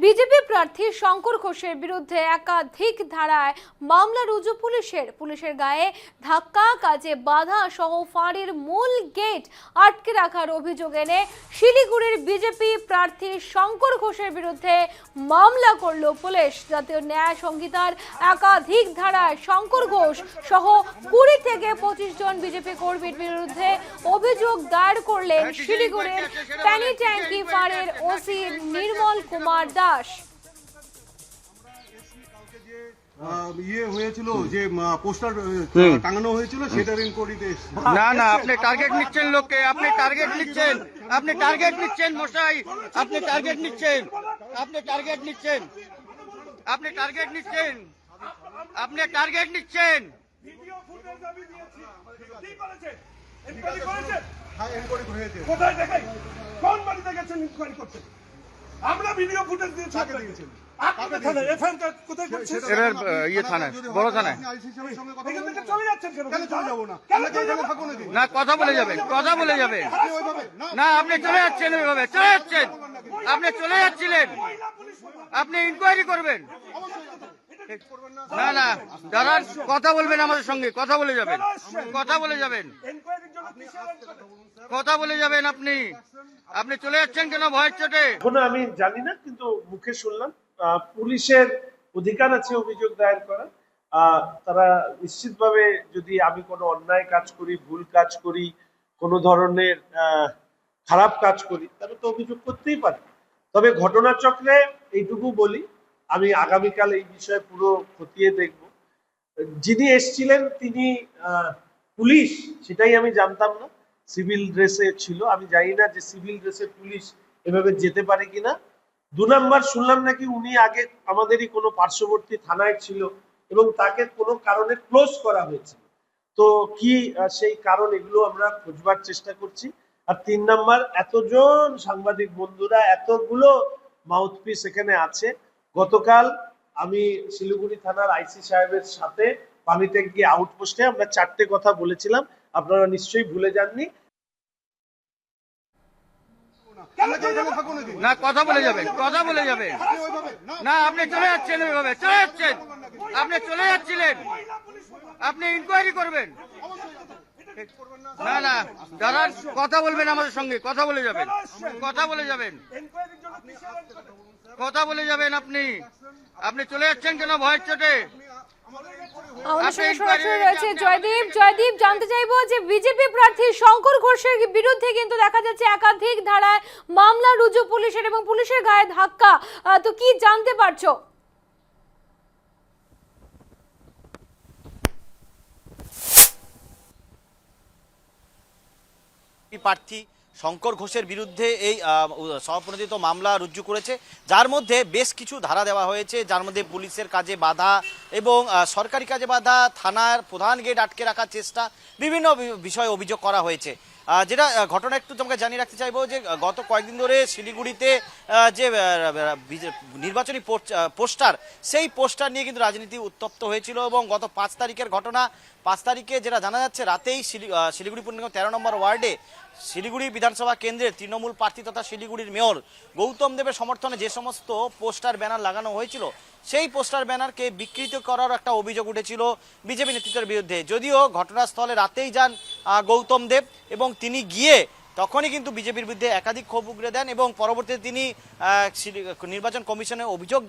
BJP প্রার্থী শঙ্কর ঘোষের বিরুদ্ধে একাধিক ধারায় মামলা রুজু পুলিশের গায়ে ধাক্কা, কাজে বাধা সহ ফাঁড়ির মূল গেট আটকে রাখার অভিযোগ এনে শিলিগুড়ির বিজেপি প্রার্থী শঙ্কর ঘোষের বিরুদ্ধে মামলা করল পুলিশ। জাতীয় ন্যায় সংহিতার একাধিক ধারায় শঙ্কর ঘোষ সহ 20 থেকে 25 জন বিজেপি কর্মীর বিরুদ্ধে অভিযোগ দায়ের করলেন শিলিগুড়ির প্যানিট্যাঙ্কি ফাঁড়ির ওসি নির্মল কুমার দাস। হয়েছিল যে পোস্টার টাঙানো হয়েছিল সেটার ইনকোয়ারিতে না না, আপনি টার্গেট নিচ্ছেন লোককে, আপনি টার্গেট নিচ্ছেন, আপনি টার্গেট নিচ্ছেন মশাই, আপনি টার্গেট নিচ্ছেন, আপনি টার্গেট নিচ্ছেন, আপনি টার্গেট নিচ্ছেন, আপনি টার্গেট নিচ্ছেন। ভিডিও ফুটেজ আমি দিয়েছি, কি করেছে? ইনকোয়ারি করেছে? হ্যাঁ, ইনকোয়ারি হয়েছে। কোথায় দেখাই? কোন বাড়িতে গেছেন ইনকোয়ারি করতে? আমরা ভিডিও ফুটেজ দিয়েছি। কাকে দিয়েছেন? আপনাদের থানায় এফআইআর কোথায় করছেন? ইয়ে থানায়, বড় থানায়। আইসি সাহেবের সঙ্গে কথা এখান বলবেন থেকে না? চলে যাচ্ছেন কেন? কেন চলে যাবো না? কেন আমরা কি চলে এখানে যাবো? থাকবো নাকি? না, কথা বলে যাবেন, কথা বলে যাবেন। আপনি ওইভাবে না। না, আপনি চলে যাচ্ছেন ওইভাবে, চলে যাচ্ছেন, আপনি চলে যাচ্ছিলেন, আপনি ইনকোয়ারি করবেন। না না, দাঁড়ান, কথা বলবেন আমাদের সঙ্গে, কথা বলে যাবেন, কথা বলে যাবেন, ইনকোয়ারির জন্য কিসের ইনকোয়ারি? কথা বলে যাবেন। আপনি আপনি চলে যাচ্ছেন কেন ভয়ের চোটে? এখনো আমি জানি না, কিন্তু মুখে শুনলাম পুলিশের অধিকার আছে অভিযোগ দায়ের করা। তারা নিশ্চিতভাবে, যদি আমি কোনো অন্যায় কাজ করি, ভুল কাজ করি, কোনো ধরনের খারাপ কাজ করি, তাহলে তো অভিযোগ করতেই পারে। তবে ঘটনাচক্রে এইটুকু বলি, আমি আগামীকাল এই বিষয়ে পুরো খতিয়ে দেখব। যিনি এসছিলেন তিনি পুলিশ, সেটাই আমি জানতাম না। সিভিল ড্রেসে ছিল, আমি জানি না যে সিভিল ড্রেসে পুলিশ এভাবে যেতে পারে কিনা। 2 নাম্বার শুনলাম নাকি উনি আগে আমাদেরই কোনো পার্শ্ববর্তী থানায় ছিল এবং তাকে কোনো কারণে ক্লোজ করা হয়েছিল। তো কি সেই কারণ, এগুলো আমরা খোঁজবার চেষ্টা করছি। আর 3 নাম্বার, এতজন সাংবাদিক বন্ধুরা, এতগুলো মাউথপিস এখানে আছে। গতকাল আমি শিলিগুড়ি থানার আইসি সাহেবের সাথে পানিট্যাঙ্কি আউটপোস্টে আমরা 4টে কথা বলেছিলাম, আপনারা নিশ্চয়ই ভুলে যাননি। আমরা কি এখানে থাকবো নাকি? না, কথা বলে যাবেন, কথা বলে যাবেন। আপনি ওইভাবে না। না, আপনি চলে যাচ্ছেন ওইভাবে, চলে যাচ্ছেন, আপনি চলে যাচ্ছিলেন, আপনি ইনকোয়ারি করবেন। না না, দাঁড়ান, কথা বলবেন আমাদের সঙ্গে, কথা বলে যাবেন, কথা বলে যাবেন, ইনকোয়ারির জন্য কিসের ইনকোয়ারি? কথা বলে যাবেন। আপনি আপনি চলে যাচ্ছেন কেন ভয়ের চোটে? আমাদের সঙ্গে সরাসরি রয়েছে জয়দীপ, জানতে চাইবো যে বিজেপি প্রার্থী শঙ্কর ঘোষের বিরুদ্ধে কিন্তু দেখা যাচ্ছে একাধিক ধারায় মামলা রুজু পুলিশের এবং পুলিশের গায়ে ধাক্কা, তো কি জানতে পারছো? প্রার্থী শঙ্কর ঘোষের বিরুদ্ধে এই স্বপ্রণোদিত মামলা রুজু করেছে, যার মধ্যে বেশ কিছু ধারা দেওয়া হয়েছে, যার মধ্যে পুলিশের কাজে বাধা এবং সরকারি কাজে বাধা, থানার প্রধান গেট আটকে রাখার চেষ্টা, বিভিন্ন বিষয়ে অভিযোগ করা হয়েছে। যেটা ঘটনা একটু তোমাকে জানিয়ে রাখতে চাইবো যে গত কয়েকদিন ধরে শিলিগুড়িতে যে নির্বাচনী পোস্টার, সেই পোস্টার নিয়ে কিন্তু রাজনীতি উত্তপ্ত হয়েছিল এবং গত 5 তারিখের ঘটনা। 5 তারিখে যেটা জানা যাচ্ছে, রাতেই শিলিগুড়ি পূর্ণিমা 13 নম্বর ওয়ার্ডে শিলিগুড়ি বিধানসভা কেন্দ্রের তৃণমূল প্রার্থী তথা শিলিগুড়ির মেয়র গৌতম দেবের সমর্থনে যে সমস্ত পোস্টার ব্যানার লাগানো হয়েছিল, সেই পোস্টার ব্যানারকে বিকৃত করার একটা অভিযোগ উঠেছিল বিজেপি নেতৃত্বের বিরুদ্ধে। যদিও ঘটনাস্থলে রাতেই যান গৌতম দেব এবং তিনি গিয়ে তখনই কিন্তু বিজেপির বিরুদ্ধে একাধিক ক্ষোভ উগরে দেন এবং পরবর্তীতে তিনি নির্বাচন কমিশনে অভিযোগ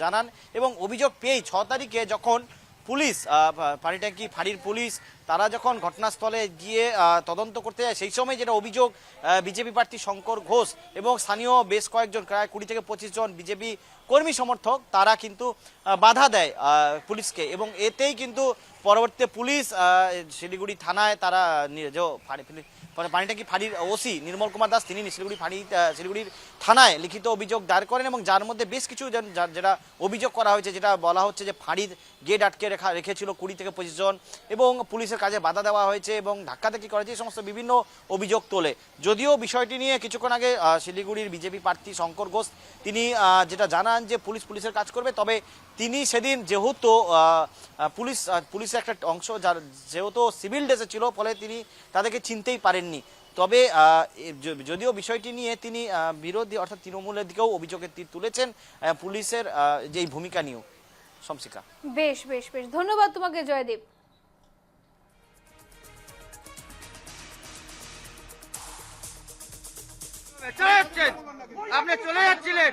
জানান এবং অভিযোগ পেয়েই 6 তারিখে যখন পুলিশ, পানিট্যাঙ্কি ফাঁড়ির পুলিশ, তারা যখন ঘটনাস্থলে গিয়ে তদন্ত করতে যায়, সেই সময় যেটা অভিযোগ, বিজেপি প্রার্থী শঙ্কর ঘোষ এবং স্থানীয় বেশ কয়েকজন, প্রায় 20 থেকে 25 জন বিজেপি কর্মী সমর্থক, তারা কিন্তু বাধা দেয় পুলিশকে এবং এতেই কিন্তু পরবর্তীতে পুলিশ শিলিগুড়ি থানায় তারা পানিট্যাঙ্কি ফাঁড়ির ওসি নির্মল কুমার দাস, তিনি শিলিগুড়ির থানায় লিখিত অভিযোগ দায়ের করেন এবং যার মধ্যে বেশ কিছু যেটা অভিযোগ করা হয়েছে, যেটা বলা হচ্ছে যে ফাঁড়ির গেট আটকে রেখেছিল 20 থেকে 25 জন এবং পুলিশের কাজে বাধা দেওয়া হয়েছে এবং ধাক্কাধাক্কি করেছে, এই সমস্ত বিভিন্ন অভিযোগ তোলে। যদিও বিষয়টি নিয়ে কিছুক্ষণ আগে শিলিগুড়ির বিজেপি প্রার্থী শঙ্কর ঘোষ তিনি যেটা জানান যে পুলিশের কাজ করবে, তবে তিনি সেদিন যেহেতু পুলিশের একটা অংশ যেহেতু সিভিল ড্রেসে ছিল, ফলে তিনি তাদেরকে চিনতেই পারেননি। তবে যদিও বিষয়টি নিয়ে তিনি বিরোধী অর্থাৎ তৃণমূলের দিকেও অভিযোগের তীর তুলেছেন পুলিশের যেই ভূমিকা নিয়েও। শমসিকা, বেশ বেশ বেশ, ধন্যবাদ তোমাকে জয়দীপ। চলে যাচ্ছেন, আপনি চলে যাচ্ছিলেন।